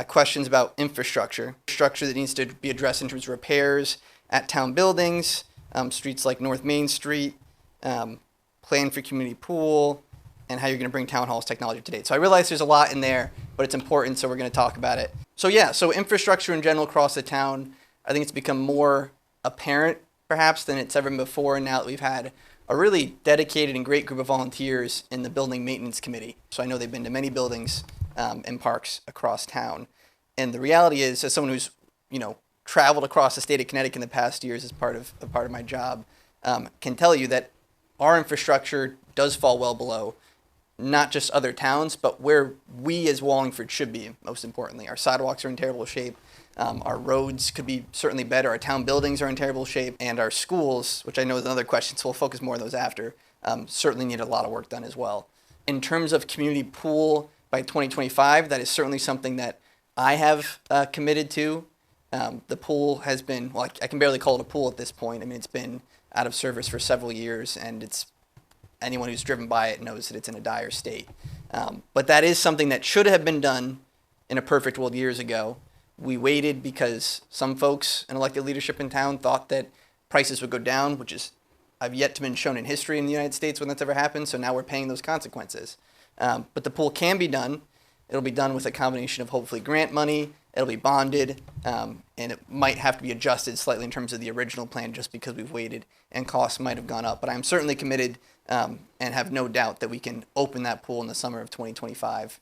questions about infrastructure that needs to be addressed in terms of repairs at town buildings, streets like North Main Street, plan for community pool, and how you're going to bring town hall's technology to date. So I realize there's a lot in there, but it's important, so we're going to talk about it. So infrastructure in general across the town, I think it's become more apparent perhaps than it's ever been before, now that we've had a really dedicated and great group of volunteers in the building maintenance committee. So I know they've been to many buildings and parks across town. And the reality is, as someone who's, traveled across the state of Connecticut in the past years as part of my job, can tell you that our infrastructure does fall well below not just other towns, but where we as Wallingford should be, most importantly. Our sidewalks are in terrible shape. Our roads could be certainly better. Our town buildings are in terrible shape. And our schools, which I know is another question, so we'll focus more on those after, certainly need a lot of work done as well. In terms of community pool by 2025, that is certainly something that I have committed to. The pool has been, well, I can barely call it a pool at this point. I mean, it's been out of service for several years, and anyone who's driven by it knows that it's in a dire state. But that is something that should have been done in a perfect world years ago. We waited because some folks in elected leadership in town thought that prices would go down, which is I've yet to been shown in history in the United States when that's ever happened, so now we're paying those consequences. But the pool can be done. It'll be done with a combination of hopefully grant money, it'll be bonded, and it might have to be adjusted slightly in terms of the original plan just because we've waited and costs might have gone up. But I'm certainly committed and have no doubt that we can open that pool in the summer of 2025